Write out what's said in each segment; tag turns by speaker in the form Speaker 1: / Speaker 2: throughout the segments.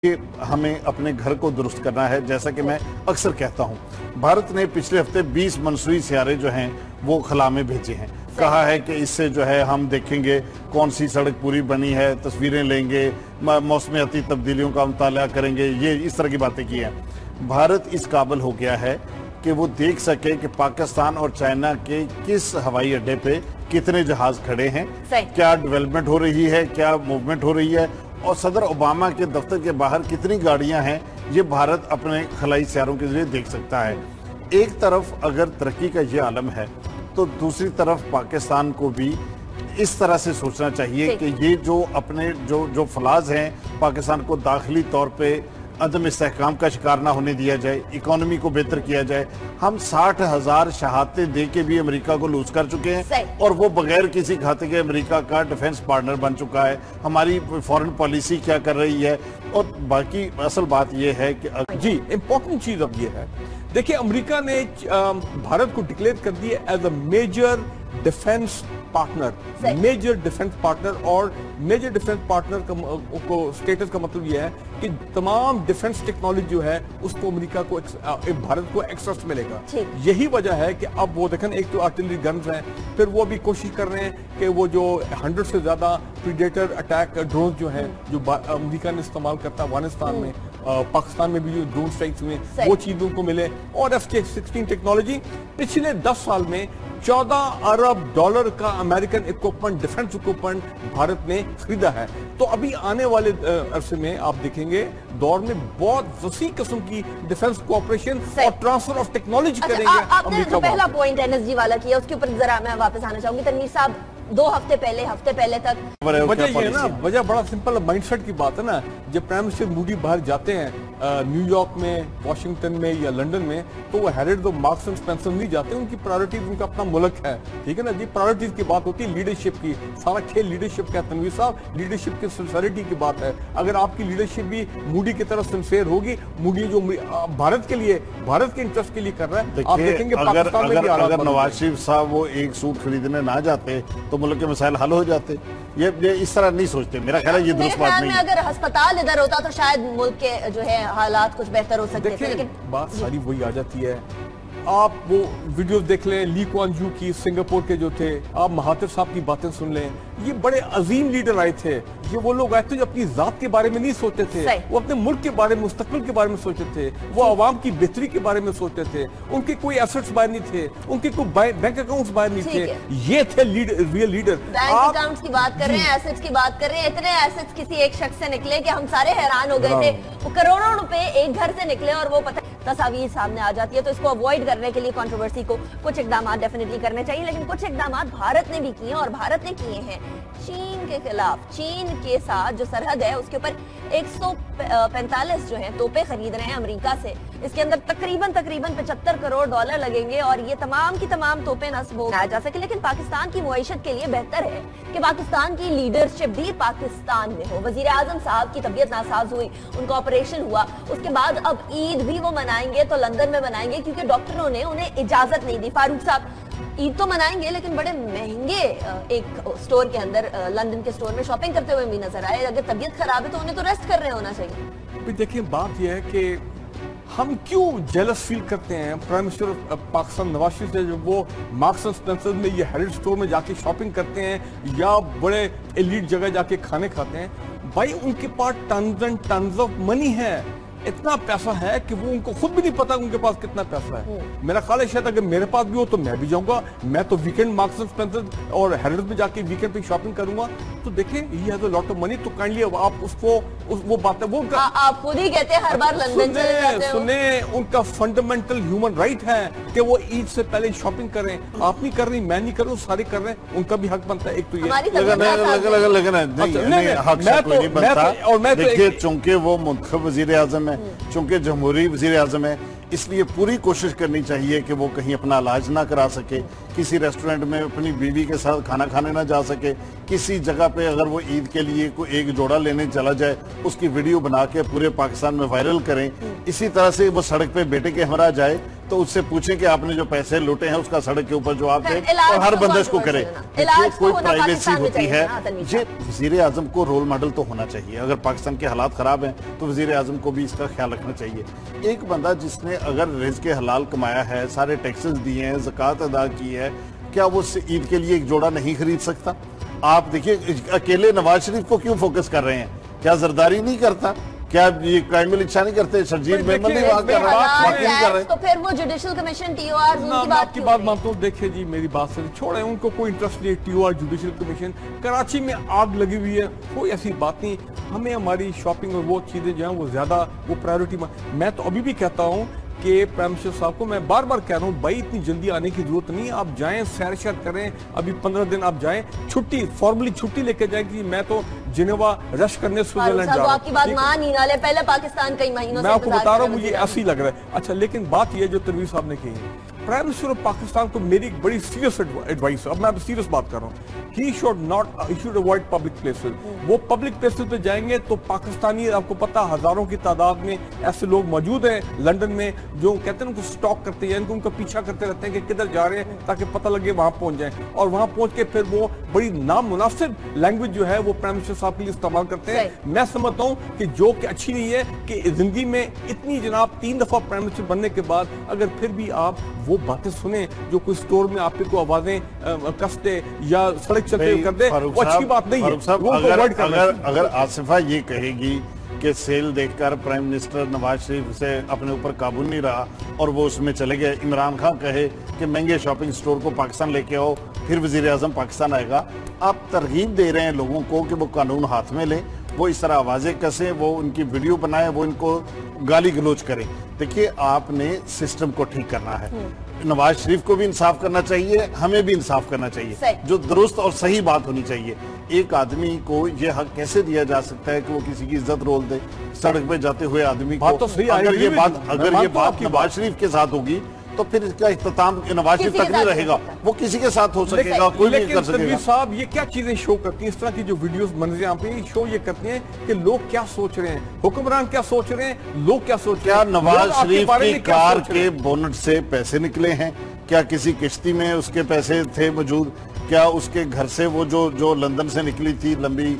Speaker 1: कि हमें अपने घर को दुरुस्त करना है। जैसा कि मैं अक्सर कहता हूं, भारत ने पिछले हफ्ते 20 मनसूई सियारे जो हैं वो खला में भेजे हैं। कहा है कि इससे जो है हम देखेंगे कौन सी सड़क पूरी बनी है, तस्वीरें लेंगे, मौसमियाती तब्दीलियों का मुताला करेंगे, ये इस तरह की बातें की हैं। भारत इस काबिल हो गया है कि वो देख सके कि पाकिस्तान और चाइना के किस हवाई अड्डे पे कितने जहाज खड़े हैं, क्या डेवलपमेंट हो रही है, क्या मूवमेंट हो रही है, और सदर ओबामा के दफ्तर के बाहर कितनी गाड़ियां हैं। ये भारत अपने खलाई सियारों के जरिए देख सकता है। एक तरफ अगर तरक्की का ये आलम है तो दूसरी तरफ पाकिस्तान को भी इस तरह से सोचना चाहिए कि ये जो अपने जो फलाज हैं पाकिस्तान को दाखिली तौर पे अदम इस्तेहकाम का शिकार ना होने दिया जाए, इकोनॉमी को बेहतर किया जाए। हम 60,000 शहादतें दे के भी अमेरिका को लूज कर चुके हैं और वो बगैर किसी खाते के अमेरिका का डिफेंस पार्टनर बन चुका है। हमारी फॉरेन पॉलिसी क्या कर रही है, और बाकी असल बात ये है कि
Speaker 2: जी इम्पोर्टेंट चीज अब ये है, देखिए अमेरिका ने भारत को डिक्लेयर कर दिया as a major defence partner, major defence partner. और मेजर डिफेंस पार्टनर को स्टेटस का मतलब यह है कि तमाम डिफेंस टेक्नोलॉजी जो है उसको अमेरिका को भारत को एक्सेस मिलेगा। यही वजह है कि अब वो देखें, एक तो आर्टिलरी गन्स हैं, फिर वो भी कोशिश कर रहे हैं कि वो जो 100 से ज्यादा प्रीडेटर अटैक ड्रोन जो हैं जो अमेरिका ने इस्तेमाल करता है अफगानिस्तान में, पाकिस्तान में भी जो ड्रोन स्ट्राइक्स हुए वो चीजों को मिले। और F-16 टेक्नोलॉजी पिछले 10 साल में $14 अरब का American equipment, defence equipment Bharat ने खरीदा है। तो अभी आने वाले अरसे में आप देखेंगे दौर में बहुत वसी किस्म की डिफेंस कोऑपरेशन और ट्रांसफर ऑफ टेक्नोलॉजी करेंगे।
Speaker 3: आपने जो पहला पॉइंट एनएसजी वाला किया उसके ऊपर जरा मैं वापस आना चाहूंगी। तनवीर साहब, 2 हफ्ते पहले तक
Speaker 2: वजह ये है ना, वजह बड़ा सिंपल माइंडसेट की बात है ना। जब प्राइम मिनिस्टर मोदी बाहर जाते हैं न्यूयॉर्क में, वाशिंगटन में या लंदन में, तो वो heritage of marks and Spencer नहीं जाते। उनकी प्रायोरिटी उनका अपना मुल्क है, ठीक है ना जी। प्रायोरिटीज की बात होती है लीडरशिप की, सारा खेल लीडरशिप का है तनवीर साहब, लीडरशिप की सिंसियरिटी की बात है। अगर आपकी लीडरशिप भी मोदी की तरफ सिंसियर होगी, मोदी जो भारत के लिए, भारत के इंटरेस्ट के लिए कर रहा है, आप देखेंगे पाकिस्तान में भी
Speaker 1: अगर नवाज शरीफ साहब वो एक सूट खरीदने ना जाते तो मुल्क के मसाइल हल हो जाते। ये इस तरह नहीं सोचते। मेरा ख्याल है ये दुरुस्त बात नहीं है।
Speaker 3: अगर अस्पताल इधर होता तो शायद मुल्क के जो है हालात कुछ बेहतर हो सकते थे, लेकिन
Speaker 2: बात सारी वही आ जाती है। आप वो वीडियो देख लें ली कुआन यू की, सिंगापुर के जो थे, आप महातिर साहब की बातें सुन लें। ये बड़े अजीम लीडर आए थे, ये वो लोग आए थे जो अपनी जात के बारे में नहीं सोचते थे, वो अपने मुल्क के बारे में, मुस्तकबिल के बारे में सोचते थे, वो आवाम की बेहतरी के बारे में सोचते थे। उनके कोई एसेट्स बाहर नहीं थे, उनके कोई बैंक अकाउंट्स बाहर नहीं थे। ये थे रियल लीडर।
Speaker 3: बैंक अकाउंट्स की बात कर रहे हैं, एसेट्स की बात कर रहे हैं। इतने एसेट्स किसी एक शख्स से निकले कि हम सारे हैरान हो गए थे। वो करोड़ों रुपए एक घर से निकले और वो पता तस्वीर सामने आ जाती है। तो इसको अवॉइड करने के लिए कंट्रोवर्सी को कुछ इकदाम डेफिनेटली करने चाहिए, लेकिन कुछ इकदाम भारत ने भी किए और भारत ने किए हैं चीन के खिलाफ। चीन के साथ जो सरहद है उसके ऊपर 145 जो है तोपे खरीद रहे हैं अमेरिका से। इसके अंदर तकरीबन $75 करोड़ लगेंगे और ये तमाम की तमाम तोपे नस्ब हो जा सके। लेकिन पाकिस्तान की मुआइशत के लिए बेहतर है कि पाकिस्तान की लीडरशिप भी पाकिस्तान में हो। वजीर आजम साहब की तबीयत नासाज हुई, उनका ऑपरेशन हुआ, उसके बाद अब ईद भी वो मनाएंगे तो लंदन में मनाएंगे क्योंकि डॉक्टरों ने उन्हें इजाजत नहीं दी। फारूक साहब, ईद तो मनाएंगे लेकिन बड़े महंगे एक स्टोर के अंदर, लंदन के स्टोर में शॉपिंग करते हुए भी नजर आए। अगर तबीयत खराब है तो उन्हें तो रेस्ट कर रहे होना चाहिए।
Speaker 2: देखिए बात यह है कि हम क्यों जेलस फील करते हैं प्राइम मिनिस्टर पाकिस्तान नवाज शरीफ से, जब वो मार्क्स एंड स्पेंसर में या हेरिटेज स्टोर में जाके शॉपिंग करते हैं या बड़े एलीट जगह जाके खाने खाते हैं। भाई उनके पास tons and tons of money है, इतना पैसा है कि वो उनको खुद भी नहीं पता उनके पास कितना पैसा है। मेरा ख्याल है शायद अगर मेरे पास भी हो तो मैं भी जाऊंगा, मैं तो वीकेंड मार्क्स एंड स्पेंसर और हेरिटेज में जाके वीकेंड पे शॉपिंग करूंगा। तो देखिए he has a lot of money, तो काइंडली आप उसको वो बात है, वो
Speaker 3: आप खुद ही कहते हैं हर बार लंदन चले जाते हो।
Speaker 2: सुने, उनका फंडामेंटल ह्यूमन राइट है कि वो ईद से पहले शॉपिंग करें। आप नहीं कर रही, मैं नहीं कर रही, सारे कर रहे हैं, उनका भी हक बनता है। एक तो ये
Speaker 1: देखिए, चूंकि वो मुंतखब वजीर आजम है, चूंकि जमहूरी वजीर आजम है, इसलिए पूरी कोशिश करनी चाहिए कि वो कहीं अपना इलाज ना करा सके, किसी रेस्टोरेंट में अपनी बीवी के साथ खाना खाने ना जा सके, किसी जगह पे अगर वो ईद के लिए कोई एक जोड़ा लेने चला जाए उसकी वीडियो बना के पूरे पाकिस्तान में वायरल करें। इसी तरह से वो सड़क पे बेटे के हमरा जाए तो उससे पूछें कि आपने जो पैसे लूटे हैं उसका सड़क के ऊपर जवाब दें और हर
Speaker 3: तो
Speaker 1: बंदिश को करे। कोई प्राइवेसी होती है, ये वजीर आजम को रोल मॉडल तो होना चाहिए। अगर पाकिस्तान के हालात खराब हैं तो वजीर आजम को भी इसका ख्याल रखना चाहिए। एक बंदा जिसने अगर रिज़्क़ हलाल कमाया है, सारे टैक्सेस दिए हैं, ज़कात अदा की है, क्या वो ईद के लिए एक जोड़ा नहीं खरीद सकता? आप देखिए अकेले नवाज शरीफ को क्यों फोकस कर रहे हैं? क्या जरदारी नहीं करता? क्या ये क्राइम में इच्छा नहीं करते? शर्जील मेमन नहीं वहां कर रहे,
Speaker 3: तो फिर वो जुडिशल कमीशन टीओआर
Speaker 2: की बात मानता हूँ। देखिए जी, मेरी बात से छोड़े, उनको कोई इंटरेस्ट नहीं है टीओआर जुडिशल कमीशन। कराची में आग लगी हुई है, कोई ऐसी बात नहीं। हमें हमारी शॉपिंग और वो चीजें जो है वो ज्यादा वो प्रायोरिटी। मैं तो अभी भी कहता हूँ कि प्राइम मिनिस्टर साहब को मैं बार बार कह रहा हूँ, भाई इतनी जल्दी आने की जरूरत नहीं है। आप जाएं, सैर शैर करें, अभी 15 दिन आप जाएं, छुट्टी फॉर्मली छुट्टी लेके जाएं कि मैं तो जिनेवा रश करने स्विट्जरलैंड जा रहा हूं।
Speaker 3: आपकी बात मान ही ना ले, पहले पाकिस्तान कई महीनों से
Speaker 2: मैं आपको बता रहा हूँ, मुझे ऐसा ही लग रहा है। अच्छा, लेकिन बात यह जो तनवीर साहब ने कही, प्राइम मिनिस्टर ऑफ पाकिस्तान को मेरी एक बड़ी सीरियस एडवाइस है। अब मैं सीरियस बात कर रहा हूँ। He should avoid public places. वो पब्लिक प्लेसेस पे जाएंगे तो पाकिस्तानी, आपको पता हजारों की तादाद में ऐसे लोग मौजूद हैं लंदन में जो कहते हैं उनको स्टॉक करते हैं, उनका पीछा करते रहते हैं कि किधर जा रहे हैं ताकि पता लगे, वहां पहुंच जाएं। और वहां पहुंच के फिर वो बड़ी नामुनासिब लैंग्वेज जो है वो प्राइम मिनिस्टर साहब के लिए इस्तेमाल करते हैं। मैं समझता हूँ कि जो कि अच्छी नहीं है कि जिंदगी में इतनी जनाब 3 दफा प्राइम मिनिस्टर बनने के बाद अगर फिर भी आप वो बातें सुने जो कोई स्टोर में आपको आवाजें कसते या सड़क चलते कर दे, वो अच्छी बात नहीं है।
Speaker 1: अगर आसिफा ये कहेगी कि सेल देखकर प्राइम मिनिस्टर नवाज शरीफ से अपने ऊपर काबू नहीं रहा और वो उसमें चले गए, इमरान खान कहे कि महंगे शॉपिंग स्टोर को पाकिस्तान लेके आओ, फिर वजीर आजम पाकिस्तान आएगा, आप तरगीब दे रहे हैं लोगों को कि वो कानून हाथ में लें, वो इस तरह आवाजें कसें, वो उनकी वीडियो बनाए, वो इनको गाली गलोच करें। देखिए, आपने सिस्टम को ठीक करना है। नवाज शरीफ को भी इंसाफ करना चाहिए, हमें भी इंसाफ करना चाहिए, जो दुरुस्त और सही बात होनी चाहिए। एक आदमी को यह हक कैसे दिया जा सकता है कि वो किसी की इज्जत रोल दे सड़क पे जाते हुए आदमी को? अगर ये बात नवाज शरीफ के साथ होगी तो फिर इसका इख्तिताम नवाज शरीफ तक नहीं रहेगा, वो किसी के साथ हो सकेगा, कोई नहीं कर सकेगा।
Speaker 2: साहब, ये क्या चीजें शो करती हैं? इस तरह की जो वीडियोस बन रही हैं यहाँ पे, शो ये करती हैं कि लोग क्या सोच रहे हैं, हुक्मरान क्या सोच रहे हैं, लोग क्या सोच रहे हैं।
Speaker 1: क्या नवाज शरीफ की कार के बोनट से पैसे निकले हैं? क्या किसी किश्ती में उसके पैसे थे मौजूद? क्या उसके घर से वो जो लंदन से निकली थी लंबी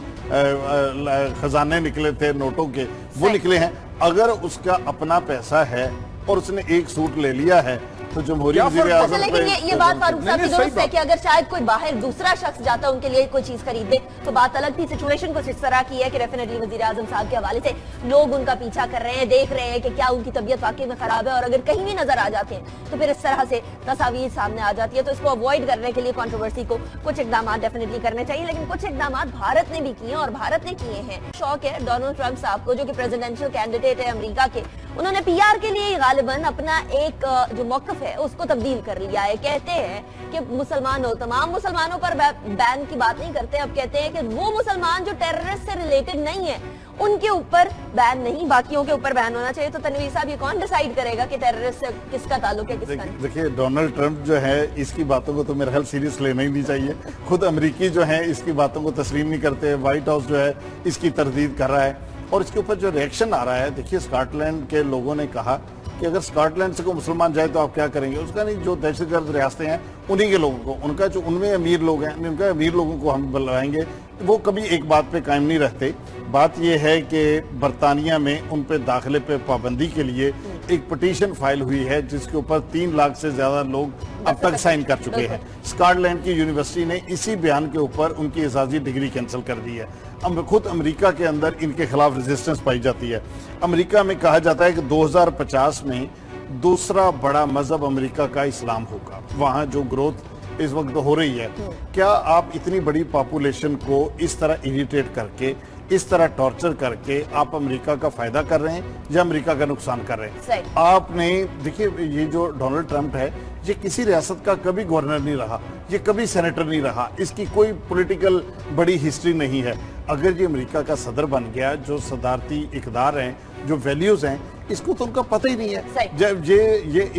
Speaker 1: खजाने निकले थे नोटों के, वो निकले हैं? अगर उसका अपना पैसा है और उसने एक सूट ले लिया है तो जमहूरी वज़ीर आज़म,
Speaker 3: लेकिन ये बात फारूक साहब की दुरुस्त है कि अगर शायद कोई बाहर दूसरा शख्स जाता उनके लिए कोई चीज खरीदे तो बात अलग थी। सिचुएशन कुछ इस तरह की है कि डेफिनेटली वज़ीर आज़म साहब के हवाले से लोग उनका पीछा कर रहे हैं, देख रहे हैं कि क्या उनकी तबीयत वाकई में खराब है, और अगर कहीं भी नजर आ जाते हैं तो फिर इस तरह से तस्वीर सामने आ जाती है। तो इसको अवॉइड करने के लिए कंट्रोवर्सी को कुछ इकदाम डेफिनेटली करने चाहिए, लेकिन कुछ इकदाम भारत ने भी किए और भारत ने किए हैं। शौक है डोनाल्ड ट्रंप साहब को, जो कि प्रेसिडेंशियल कैंडिडेट है अमेरिका के, उन्होंने पीआर के लिए गालिबन अपना एक जो मौकफ है उसको तब्दील कर लिया है। कहते हैं कि मुसलमान हो, तमाम मुसलमानों पर बैन की बात नहीं करते, अब कहते हैं कि वो मुसलमान जो टेररिस्ट से रिलेटेड नहीं है उनके ऊपर बैन नहीं, बाकियों के ऊपर बैन होना चाहिए। तो तनवीर साहब, ये कौन डिसाइड करेगा कि टेररिस्ट से किसका ताल्लुक है, किसका नहीं?
Speaker 1: देखिए, डोनाल्ड ट्रंप जो है इसकी बातों को तो मेरे ख्याल सीरियस लेना ही नहीं चाहिए। खुद अमेरिकी जो है इसकी बातों को तस्लीम नहीं करते। व्हाइट हाउस जो है इसकी तरदीद कर रहा है और इसके ऊपर जो रिएक्शन आ रहा है, देखिए स्कॉटलैंड के लोगों ने कहा कि अगर स्कॉटलैंड से कोई मुसलमान जाए तो आप क्या करेंगे? उसका नहीं, जो दहशतगर्द रियासतें हैं उन्हीं के लोगों को, उनका जो उनमें अमीर लोग हैं उनका अमीर लोगों को हम बुलाएंगे। वो कभी एक बात पे कायम नहीं रहते। बात यह है कि बरतानिया में उन पे दाखिले पे पाबंदी के लिए एक पिटीशन फाइल हुई है जिसके ऊपर 3 लाख से ज्यादा लोग अब तक साइन कर चुके हैं। स्कॉटलैंड की यूनिवर्सिटी ने इसी बयान के ऊपर उनकी एजाजी डिग्री कैंसिल कर दी है। खुद अमेरिका के अंदर इनके खिलाफ रेजिस्टेंस पाई जाती है। अमेरिका में कहा जाता है कि 2050 में दूसरा बड़ा मजहब अमेरिका का इस्लाम होगा। वहां जो ग्रोथ इस वक्त हो रही है, क्या आप इतनी बड़ी पॉपुलेशन को इस तरह इरिटेट करके, इस तरह टॉर्चर करके आप अमेरिका का फायदा कर रहे हैं या अमेरिका का नुकसान कर रहे हैं? आपने देखिए, ये जो डोनाल्ड ट्रंप है ये किसी रियासत का कभी गवर्नर नहीं रहा, ये कभी सेनेटर नहीं रहा, इसकी कोई पॉलिटिकल बड़ी हिस्ट्री नहीं है। अगर ये अमेरिका का सदर बन गया, जो सदारती इकदार हैं, जो वैल्यूज हैं, इसको तो उनका पता ही नहीं है।
Speaker 3: सही।
Speaker 1: जब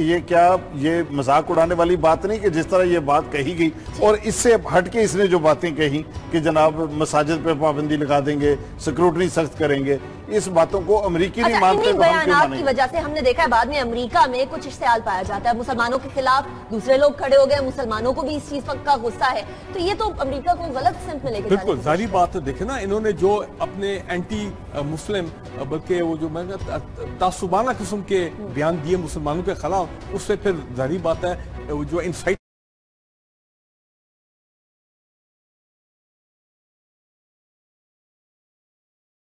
Speaker 1: ये क्या ये मजाक उड़ाने वाली बात नहीं कि जिस तरह ये बात कही गई और इससे हटके इसने जो बातें कही कि जनाब मसाजिद पे पाबंदी लगा देंगे, सिक्योरिटी सख्त करेंगे, इस बातों को अमेरिकी नहीं मानते।
Speaker 3: इन्हीं बयानात की वजह से हमने देखा है बाद में अमेरिका में कुछ इश्तेहाल पाया जाता है, मुसलमानों के खिलाफ दूसरे लोग खड़े हो गए, मुसलमानों को भी इस चीज का गुस्सा है, तो ये तो अमेरिका को गलत सिमत में लेके
Speaker 2: बिल्कुल जाहिर बात है। देखे ना इन्होंने जो अपने एंटी मुस्लिम बल्कि वो जो मैं तासुबाना किस्म के बयान दिए मुसलमानों के खिलाफ, उससे फिर जाहिर बात है जो इंसाइट